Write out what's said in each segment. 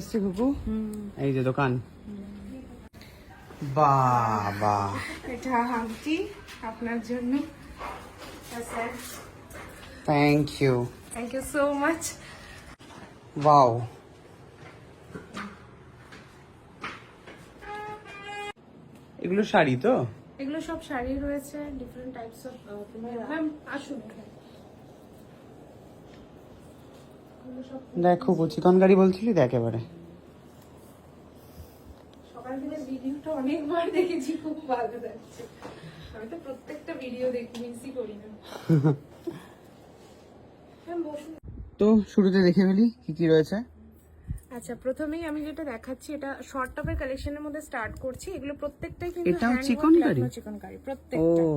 এসেছি কুকু, এই যে দোকান। বাবা, এটা হামটি আপনার জন্য। Thank you. Thank you so much. Wow, এগুলো শাড়ি তো? এগুলো সব শাড়ি রয়েছে, ডিফারেন্ট টাইপস অফ। ম্যাম আসুন। দেখো চিকন কারি বলছিলি, দেখ এবারে। সকাল থেকে ভিডিওটা অনেকবার দেখেছি, খুব ভালো লাগছে। আমি তো প্রত্যেকটা ভিডিও দেখি, মিসই করি না। ম্যাম বসুন। তো শুরুতে দেখে ফেলি কি কি রয়েছে। আচ্ছা, প্রথমেই আমি যেটা দেখাচ্ছি, এটা শর্ট টপের কালেকশনের মধ্যে স্টার্ট করছি। এগুলো প্রত্যেকটাই কিন্তু এটাও হ্যান্ড চিকন ওয়ার্ক কারি? লখনৌ চিকন কারি, প্রত্যেকটা ও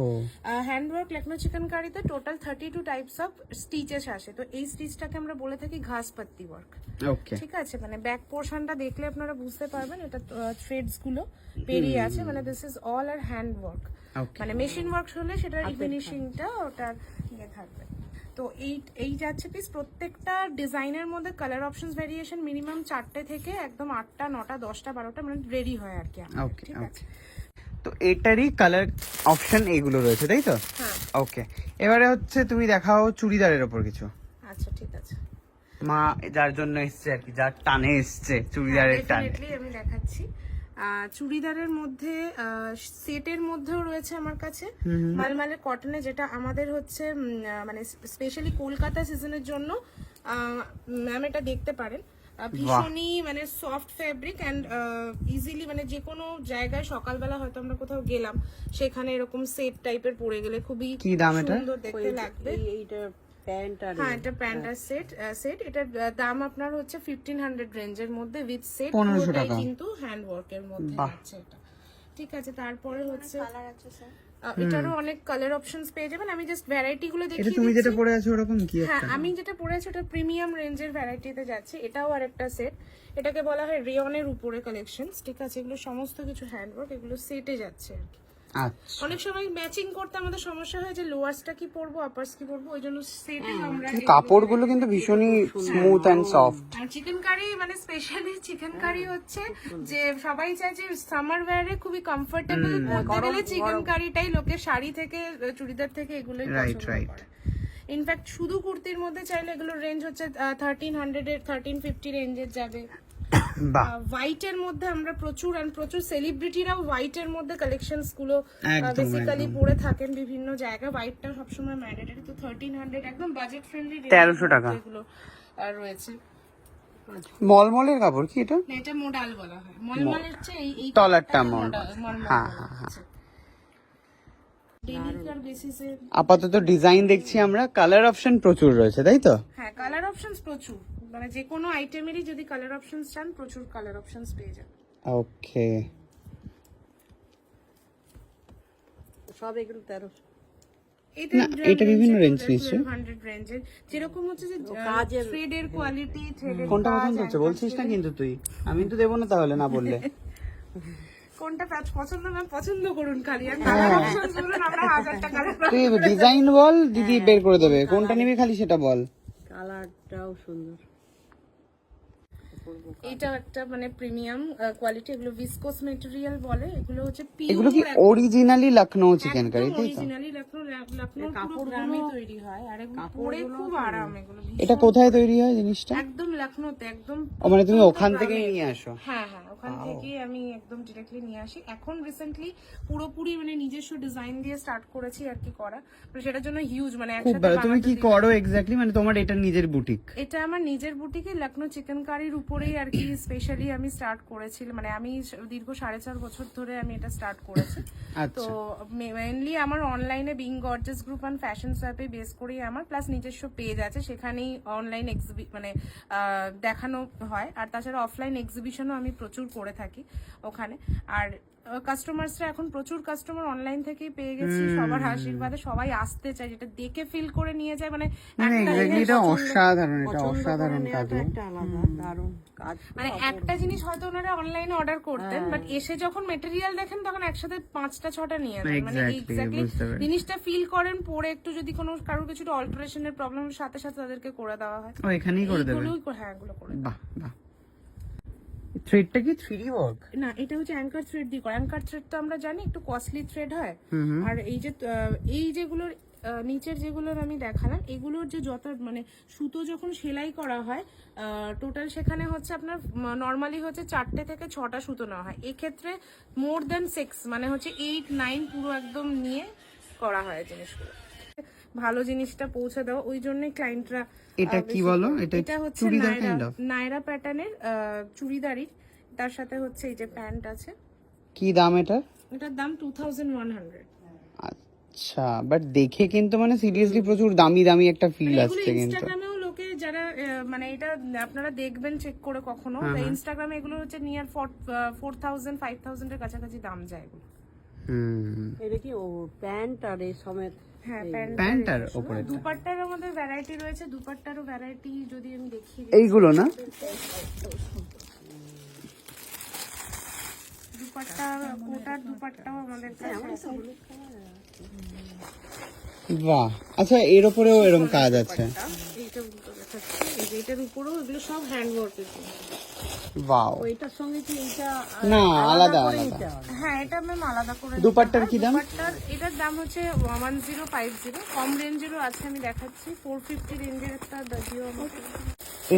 হ্যান্ড ওয়ার্ক লখনৌ চিকন কারিতে টোটাল 32 টাইপস অফ স্টিচেস আসে। তো এই স্টিচটাকে আমরা বলে থাকি ঘাস পাত্তি ওয়ার্ক। ওকে, ঠিক আছে, মানে ব্যাক পোর্শনটা দেখলে আপনারা বুঝতে পারবেন, এটা থ্রেডস গুলো বেরিয়ে আছে, মানে this is all our hand work. মানে মেশিন ওয়ার্ক হলে সেটার ফিনিশিংটা ওটার ইয়ে থাকবে। তো এই যাচ্ছে পিস, প্রত্যেকটা ডিজাইনের মধ্যে কালার অপশনস ভেরিয়েশন মিনিমাম 4টে থেকে একদম 8টা 9টা 10টা 12টা মানে রেডি হয় আর কি। ওকে ঠিক আছে, তো এটারই কালার অপশন এইগুলো রয়েছে তাই তো? হ্যাঁ। ওকে, এবারে হচ্ছে তুমি দেখাও চুড়িদারের ওপর কিছু। আচ্ছা ঠিক আছে। মা যার জন্য এসছে আর কি, যার টানে এসছে চুড়িদারের টানে। ডেফিনেটলি আমি দেখাচ্ছি। চুড়িদারের মধ্যে সেটের মধ্যেও রয়েছে আমার কাছে মালমালের কটনে, যেটা আমাদের হচ্ছে মানে স্পেশালি কলকাতা সিজনের জন্য ম্যাম এটা দেখতে পারেন। ভীষণই মানে সফট ফেব্রিক অ্যান্ড ইজিলি মানে যে কোনো জায়গায় সকালবেলা হয়তো আমরা কোথাও গেলাম, সেখানে এরকম সেট টাইপের পরে গেলে খুবই কি দাম এটা? সুন্দর দেখতে লাগবে। হ্যাঁ, এটা প্যান্ট আর সেট এটার দাম আপনার হচ্ছে 1500 রেঞ্জের মধ্যে উইথ সেট, 1500 টাকা কিন্তু হ্যান্ড ওয়ার্কের মধ্যে আছে এটা। ঠিক আছে, তারপরে হচ্ছে এটারও অনেক কালার অপশনস পেয়ে যাবেন। আমি জাস্ট ভ্যারাইটি গুলো এটা দেখিয়ে তুমি যেটা দিচ্ছি। পরে আছো ওরকম কি হ্যাঁ, একটা? আমি যেটা পরে আছি ওটা প্রিমিয়াম রেঞ্জের ভ্যারাইটিতে যাচ্ছে। এটাও আরেকটা সেট, এটাকে বলা হয় রেয়নের উপরে কালেকশনস। ঠিক আছে, এগুলো সমস্ত কিছু হ্যান্ড ওয়ার্ক, এগুলো সেটে যাচ্ছে আর কি। আচ্ছা, অনেক সময় ম্যাচিং করতে আমাদের সমস্যা হয় যে লোয়ার্সটা কি পরবো আপারস কি পরবো, ওই জন্য সেটে আমরা কাপড়গুলো কিন্তু ভীষণই স্মুথ এন্ড সফট। আর চিকেন কারি মানে স্পেশালি চিকেন কারি হচ্ছে যে সবাই চায় যে সামার ওয়্যারে খুবই কমফোর্টেবল পরতে গেলে চিকেন কারিটাই লোকে শাড়ি থেকে চুড়িদার থেকে এগুলোই পছন্দ করে। ইনফ্যাক্ট শুধু কুর্তির মধ্যে চাইলে এগুলোর রেঞ্জ হচ্ছে 1300 এর 1350 রেঞ্জের যাবে। হোয়াইটের মধ্যে আমরা প্রচুর সেলিব্রিটিরাও হোয়াইটের মধ্যে কালেকশনস গুলো বেসিক্যালি পরে থাকেন বিভিন্ন জায়গায়। হোয়াইটটা সবসময় ম্যান্ডেটরি। তো 1300 একদম বাজেট ফ্রেন্ডলি 1300 টাকা এগুলো রয়েছে। মলমলের কাপড় কি এটা? না, এটা মোডাল বলা হয়। মলমলের হচ্ছে এই তলারটা মলমল। হ্যাঁ হ্যাঁ হ্যাঁ। ডেইলি কার বেসিসে আপাতত ডিজাইন দেখছি আমরা, কালার অপশন প্রচুর রয়েছে তাই তো? হ্যাঁ, কালার অপশনস প্রচুর, মানে যে কোনো আইটেমেরই যদি কালার অপশনস চান প্রচুর কালার অপশনস পেয়ে যাবেন। ওকে, সব এগুলো 1300। এটা বিভিন্ন রেঞ্জ নিশ্চয়। 1200 রেঞ্জের, যেরকম হচ্ছে যে থ্রেডের কোয়ালিটি, থ্রেডের কোনটা পছন্দ হচ্ছে বলছিস না কিন্তু তুই? আমি তো দেবো না তাহলে না বললে। কোনটা পছন্দ না পছন্দ করুন, খালি আর কালার অপশনস বলুন, আমরা 1000 টাকা তুই ডিজাইন বল, দিদি বের করে দেবে। কোনটা নিবি খালি সেটা বল। কালারটাও সুন্দর। এটা একটা মানে প্রিমিয়াম কোয়ালিটি, এগুলো ভিসকোস ম্যাটেরিয়াল বলে। এগুলো হচ্ছে এগুলো কি অরিজিনালি লখনৌ চিকেন কারি তাই তো? অরিজিনালি লখনৌ পুরো গ্রামে তৈরি হয়, আর এগুলো পরে খুব আরাম। এগুলো এটা কোথায় তৈরি হয় জিনিসটা? একদম লখনৌতে, একদম। ও মানে তুমি ওখান থেকেই নিয়ে আসো? হ্যাঁ হ্যাঁ, ওখান থেকে আমি একদম ডিরেক্টলি নিয়ে আসি। এখন রিসেন্টলি পুরোপুরি মানে নিজস্ব ডিজাইন দিয়ে স্টার্ট করেছি আর কি করা, তো সেটার জন্য হিউজ মানে খুব একসাথে ভালো। তুমি কি করো এক্স্যাক্টলি? মানে তোমার এটা নিজের বুটিক? এটা আমার নিজের বুটিকে লখনৌ চিকেন কারির উপরেই আর কি স্পেশালি আমি স্টার্ট করেছিলাম। মানে আমি দীর্ঘ 4.5 বছর ধরে আমি এটা স্টার্ট করেছি। তো মেইনলি আমার অনলাইনে being gorgeous group and fashion অ্যাপে বেস করেই আমার, প্লাস নিজস্ব পেজ আছে, সেখানেই অনলাইন মানে দেখানো হয়। আর তাছাড়া অফলাইন এক্সিবিশনও আমি প্রচুর করে থাকি ওখানে। আর কাস্টমার্সরা এখন প্রচুর কাস্টমার অনলাইন থেকেই পেয়ে গেছি, সবার আশীর্বাদে সবাই আসতে চায়, যেটা দেখে ফিল করে নিয়ে যায়। মানে এটা অসাধারণ, এটা অসাধারণ কাজ। একটা আলাদা দারুণ কাজ। মানে একটা জিনিস হয়তো ওনারা অনলাইনে অর্ডার করতেন, বাট এসে যখন মেটেরিয়াল দেখেন তখন একসাথে 5টা 6টা নিয়ে যান। মানে এক্স্যাক্টলি জিনিসটা ফিল করেন, পরে একটু যদি কোনো কারোর কিছুটা অল্টারেশনের প্রবলেমের সাথে সাথে তাদেরকে করে দেওয়া হয়। ও এখানেই করে দেবে? হ্যাঁ, এগুলো করে। বাহ বাহ। থ্রেডটা কি 3D ওয়ার্ক? না, এটা হচ্ছে অ্যাঙ্কার থ্রেড দিয়ে করা। অ্যাঙ্কার থ্রেড তো আমরা জানি একটু কস্টলি থ্রেড হয়। আর এই যে এই যেগুলোর নিচের যেগুলোর আমি দেখালাম, এগুলোর যে যত মানে সুতো যখন সেলাই করা হয় টোটাল সেখানে হচ্ছে আপনার নর্মালি হচ্ছে 4টে থেকে 6টা সুতো নেওয়া হয়। এক্ষেত্রে মোর দেন 6 মানে হচ্ছে 8, 9 পুরো একদম নিয়ে করা হয় জিনিসগুলো। ভালো জিনিসটা পৌঁছে দেওয়া, ওই জন্যই ক্লায়েন্টরা। এটা কি বলো? এটা হচ্ছে চুড়িদার kind of? নায়রা প্যাটার্নের চুড়িদারি, তার সাথে হচ্ছে এই যে প্যান্ট আছে। কি দাম এটা? এটার দাম 2100। আচ্ছা, বাট দেখে কিন্তু মানে সিরিয়াসলি প্রচুর দামি দামি একটা ফিল এগুলো আসছে কিন্তু। ইনস্টাগ্রামেও লোকে যারা মানে এটা আপনারা দেখবেন চেক করে কখনো, ইনস্টাগ্রামে এগুলো হচ্ছে নিয়ার 4000 5000 এর কাছাকাছি দাম যায় এগুলো। এটা কি ও প্যান্ট আর এই সমেত? হ্যাঁ, প্যান্ট আর উপরে দুপাট্টার আমাদের ভ্যারাইটি রয়েছে। দুপাট্টারও ভ্যারাইটি যদি আমি দেখি, এইগুলো না? দুপাট্টা কোটার দুপাট্টাও আমাদের কাছে আছে। বাহ, আচ্ছা এর উপরেও এরকম কাজ আছে? এইটা উল্টো দেখাচ্ছি, এই যে এটার উপরেও এগুলো সব হ্যান্ড ওয়ার্কের। ওয়াও, ওইটার সঙ্গে কি এইটা না আলাদা করে আলাদা। নিতে হবে? হ্যাঁ, এটা ম্যাম আলাদা করে। দুপাট্টার কি দাম? দুপাট্টার এটার দাম হচ্ছে 1050। কম রেঞ্জেরও আছে, আমি দেখাচ্ছি। 450 রেঞ্জের একটা দাদিও আমাকে।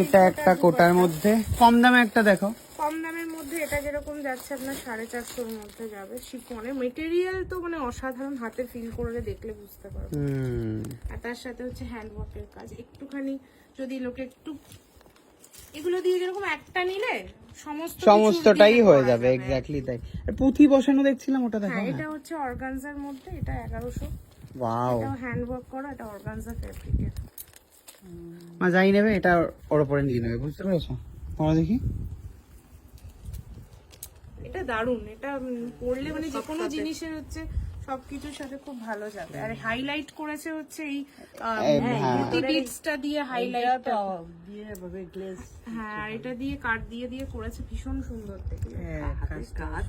এটা একটা কোটার মধ্যে কম দামে একটা দেখো। কম দামের মধ্যে এটা যেরকম যাচ্ছে আপনার 450 মধ্যে যাবে। শিফনের মেটেরিয়াল তো মানে অসাধারণ, হাতে ফিল করে দেখলে বুঝতে পারবে। আর তার সাথে হচ্ছে হ্যান্ড ওয়ার্কের কাজ। একটুখানি যদি লোকে একটু এগুলো দিয়ে যেরকম একটা নিলে সমস্তটাই হয়ে যাবে, এক্স্যাক্টলি তাই। আর পুঁথি বসানো দেখছিলাম, ওটা দেখো। এটা হচ্ছে অর্গানজার মধ্যে, এটা 1100। ওয়াও, এটাও হ্যান্ড ওয়ার্ক করা, এটা অর্গানজা ফেব্রিকের। মা যাই নেবে এটা ওর উপরে নিয়ে নেবে, বুঝতে পেরেছো? পরে দেখি। এটা দারুন, এটা পরলে মানে যে কোনো জিনিসের হচ্ছে সবকিছুর সাথে খুব ভালো যাবে। আর হাইলাইট করেছে হচ্ছে এই মোটি বিটসটা দিয়ে হাইলাইট দিয়ে ভাবে গ্লেজ। হ্যাঁ, আর এটা দিয়ে কাট দিয়ে দিয়ে করেছে, ভীষণ সুন্দর দেখতে। হ্যাঁ, কাজ